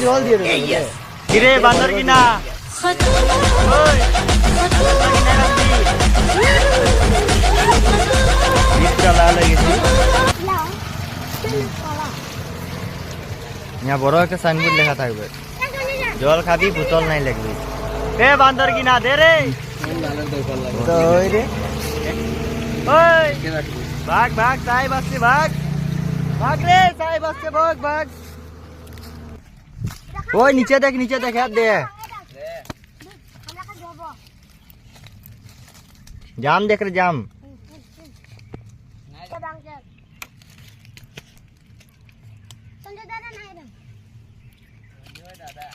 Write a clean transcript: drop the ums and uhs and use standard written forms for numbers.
জল দিয়ে কিরে বান্দর কিনা বড় একটা সাইনবোর্ড লেখা থাকবে জল খাবি বোতল নাই লাগবে এ বান্দর কিনা দে রে ভাগ ভাগ সাহেব আসছে ভাগ ভাগ রে সাহেব আসছে ভাগ ভাগ ওই নিচে দেখ হাত দে জাম দেখ রে জাম দাদা